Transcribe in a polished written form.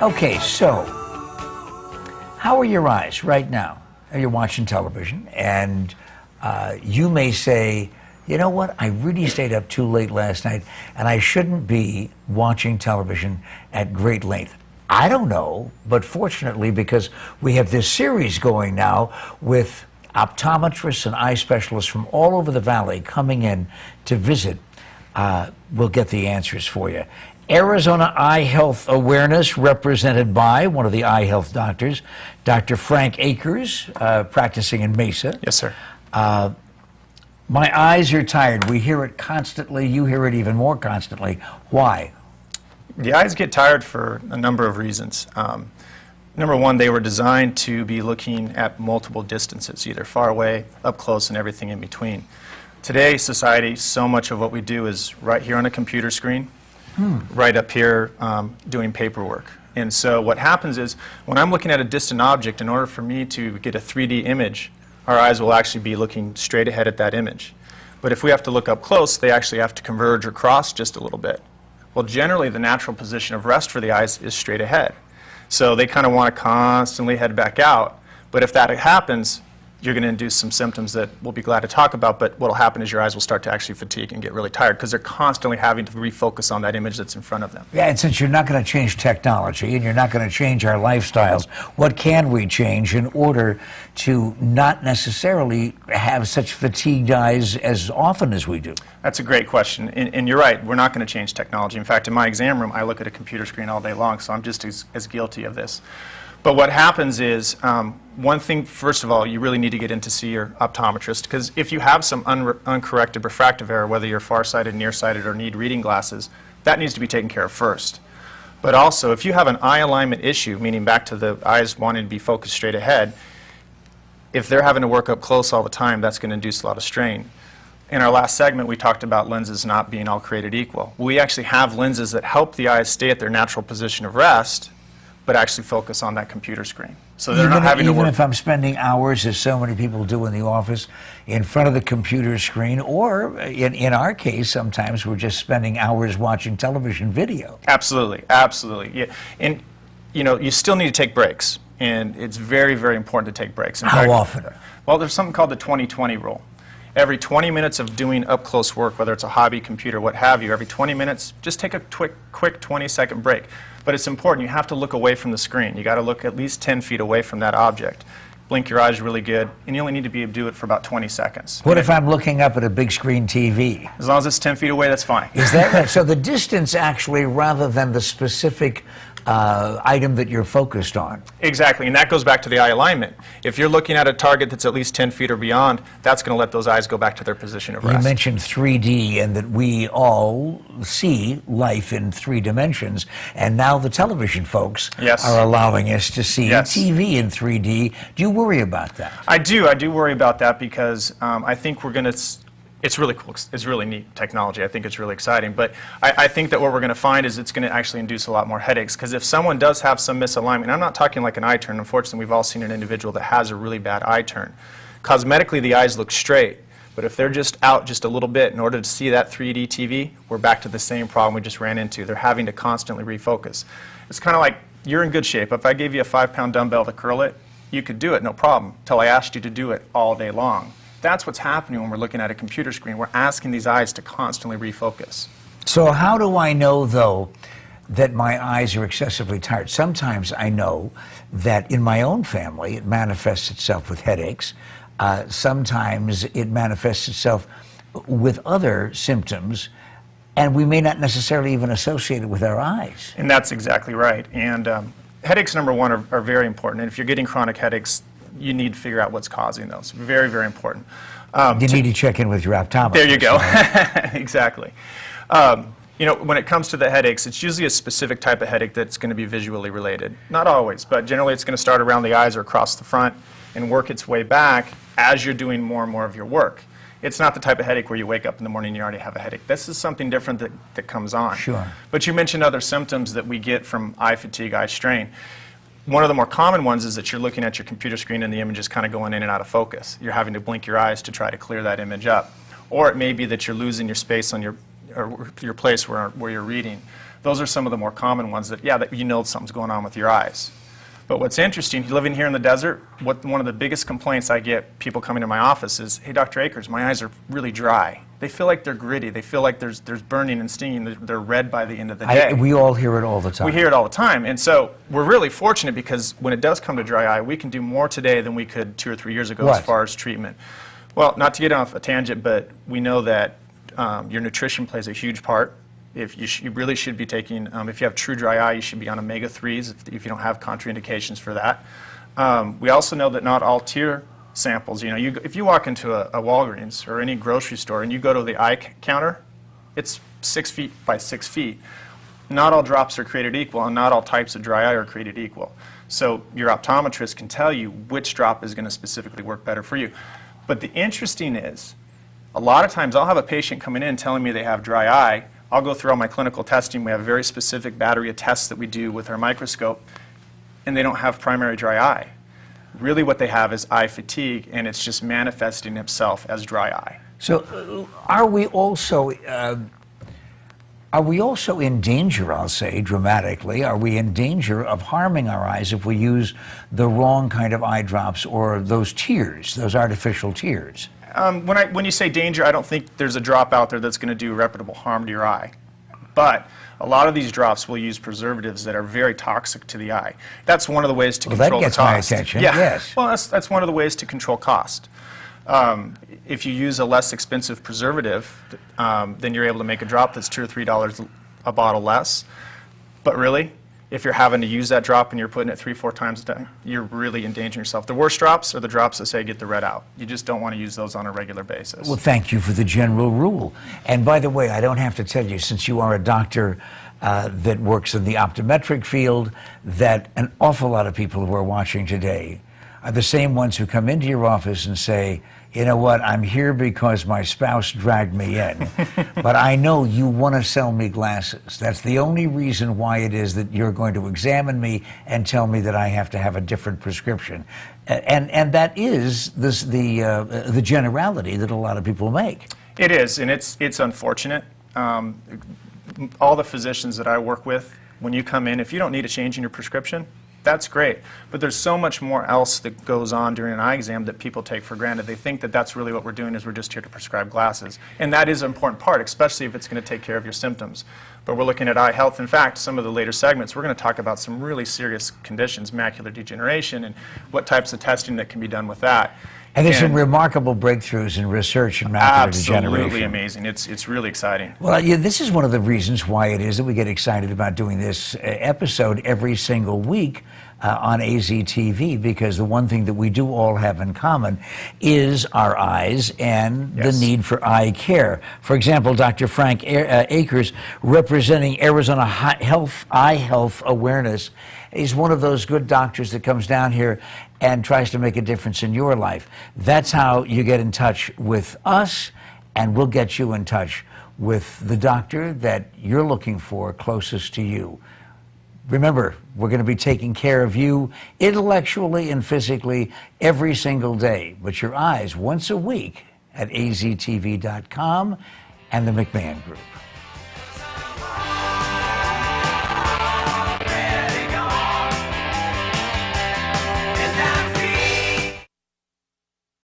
Okay, so how are your eyes right now? You're watching television, and you may say, you know what, I really stayed up too late last night, and I shouldn't be watching television at great length. I don't know, but fortunately, because we have this series going now with optometrists and eye specialists from all over the valley coming in to visit, we'll get the answers for you. Arizona Eye Health Awareness, represented by one of the eye health doctors, Dr. Frank Akers, practicing in Mesa. Yes, sir. My eyes are tired. We hear it constantly. You hear it even more constantly. Why? The eyes get tired for a number of reasons. Number one, they were designed to be looking at multiple distances, either far away, up close, and everything in between. Today, society, so much of what we do is right here on a computer screen, right up here doing paperwork. And so what happens is, when I'm looking at a distant object, in order for me to get a 3D image, our eyes will actually be looking straight ahead at that image. But if we have to look up close, they actually have to converge or cross just a little bit. Well, generally, the natural position of rest for the eyes is straight ahead. So they kind of want to constantly head back out. But if that happens, you're going to induce some symptoms that we'll be glad to talk about, but what will happen is your eyes will start to actually fatigue and get really tired because they're constantly having to refocus on that image that's in front of them. Yeah, and since you're not going to change technology and you're not going to change our lifestyles, what can we change in order to not necessarily have such fatigued eyes as often as we do? That's a great question, and you're right, we're not going to change technology. In fact, in my exam room, I look at a computer screen all day long, so I'm just as guilty of this. But what happens is, one thing, first of all, you really need to get in to see your optometrist, because if you have some uncorrected refractive error, whether you're farsighted, nearsighted, or need reading glasses, that needs to be taken care of first. But also, if you have an eye alignment issue, meaning back to the eyes wanting to be focused straight ahead, if they're having to work up close all the time, that's going to induce a lot of strain. In our last segment, we talked about lenses not being all created equal. We actually have lenses that help the eyes stay at their natural position of rest, but actually focus on that computer screen. So they're not having to work. Even if I'm spending hours, as so many people do in the office, in front of the computer screen, or in our case, sometimes we're just spending hours watching television video. Absolutely, absolutely. Yeah. And you still need to take breaks, and it's very, very important to take breaks. How often? Well, there's something called the 20-20 rule. Every 20 minutes of doing up-close work, whether it's a hobby, computer, what have you, every 20 minutes, just take a quick 20-second break. But it's important. You have to look away from the screen. You got to look at least 10 feet away from that object. Blink your eyes really good, and you only need to be able to do it for about 20 seconds. What if I'm looking up at a big screen TV? As long as it's 10 feet away, that's fine. Is that right? So the distance actually, rather than the specific item that you're focused on. Exactly, and that goes back to the eye alignment. If you're looking at a target that's at least 10 feet or beyond, that's going to let those eyes go back to their position of rest. You mentioned 3D and that we all see life in 3 dimensions, and now the television folks are allowing us to see TV in 3D. Do you worry about that? I do worry about that because I think we're going to... It's really cool. It's really neat technology. I think it's really exciting. But I think that what we're going to find is it's going to actually induce a lot more headaches. Because if someone does have some misalignment, and I'm not talking like an eye turn. Unfortunately, we've all seen an individual that has a really bad eye turn. Cosmetically, the eyes look straight. But if they're just out just a little bit in order to see that 3D TV, we're back to the same problem we just ran into. They're having to constantly refocus. It's kind of like you're in good shape. If I gave you a 5-pound dumbbell to curl it, you could do it, no problem, until I asked you to do it all day long. That's what's happening when we're looking at a computer screen. We're asking these eyes to constantly refocus. So how do I know, though, that my eyes are excessively tired? Sometimes I know that in my own family it manifests itself with headaches. Sometimes it manifests itself with other symptoms, and we may not necessarily even associate it with our eyes. And that's exactly right. And headaches, number one, are very important. And if you're getting chronic headaches, you need to figure out what's causing those. Very, very important. You need to check in with your optometrist. There you go. Exactly. When it comes to the headaches, it's usually a specific type of headache that's going to be visually related. Not always, but generally it's going to start around the eyes or across the front and work its way back as you're doing more and more of your work. It's not the type of headache where you wake up in the morning and you already have a headache. This is something different that comes on. Sure. But you mentioned other symptoms that we get from eye fatigue, eye strain. One of the more common ones is that you're looking at your computer screen and the image is kind of going in and out of focus. You're having to blink your eyes to try to clear that image up. Or it may be that you're losing your space on your or your place where you're reading. Those are some of the more common ones that, yeah, that you know something's going on with your eyes. But what's interesting, living here in the desert, one of the biggest complaints I get people coming to my office is, hey, Dr. Akers, my eyes are really dry. They feel like they're gritty. They feel like there's burning and stinging. They're red by the end of the day. We all hear it all the time. We hear it all the time. And so we're really fortunate because when it does come to dry eye, we can do more today than we could 2 or 3 years ago as far as treatment. Well, not to get off a tangent, but we know that your nutrition plays a huge part. If you really should be taking, if you have true dry eye, you should be on omega-3s if you don't have contraindications for that. We also know that not all tear samples, if you walk into a Walgreens or any grocery store and you go to the eye counter, it's 6 feet by 6 feet. Not all drops are created equal, and not all types of dry eye are created equal. So your optometrist can tell you which drop is going to specifically work better for you. But the interesting is, a lot of times I'll have a patient coming in telling me they have dry eye. I'll go through all my clinical testing. We have a very specific battery of tests that we do with our microscope, and they don't have primary dry eye. Really what they have is eye fatigue, and it's just manifesting itself as dry eye. So are we also in danger, I'll say, dramatically, are we in danger of harming our eyes if we use the wrong kind of eye drops or those tears, those artificial tears? When you say danger, I don't think there's a drop out there that's going to do irreparable harm to your eye. But a lot of these drops will use preservatives that are very toxic to the eye. That's one of the ways to control the cost. That gets my attention, yeah. Yes. Well, that's one of the ways to control cost. If you use a less expensive preservative, then you're able to make a drop that's $2 or $3 a bottle less. But really, if you're having to use that drop and you're putting it 3-4 times a day, you're really endangering yourself. The worst drops are the drops that say get the red out. You just don't want to use those on a regular basis. Well, thank you for the general rule. And by the way, I don't have to tell you, since you are a doctor that works in the optometric field, that an awful lot of people who are watching today are the same ones who come into your office and say, you know what, I'm here because my spouse dragged me in, but I know you want to sell me glasses. That's the only reason why it is that you're going to examine me and tell me that I have to have a different prescription. And that is the generality that a lot of people make. It is, and it's unfortunate. All the physicians that I work with, when you come in, if you don't need a change in your prescription, that's great. But there's so much more else that goes on during an eye exam that people take for granted. They think that that's really what we're doing, is we're just here to prescribe glasses. And that is an important part, especially if it's going to take care of your symptoms. But we're looking at eye health. In fact, some of the later segments, we're going to talk about some really serious conditions, macular degeneration, and what types of testing that can be done with that. And there's some remarkable breakthroughs in research in macular degeneration. Absolutely amazing. It's really exciting. Well, yeah, this is one of the reasons why it is that we get excited about doing this episode every single week on AZTV, because the one thing that we do all have in common is our eyes and the need for eye care. For example, Dr. Frank Akers, representing Arizona Eye Health Awareness, is one of those good doctors that comes down here and tries to make a difference in your life. That's how you get in touch with us, and we'll get you in touch with the doctor that you're looking for closest to you. Remember, we're going to be taking care of you intellectually and physically every single day, but your eyes once a week at aztv.com and the McMahon Group.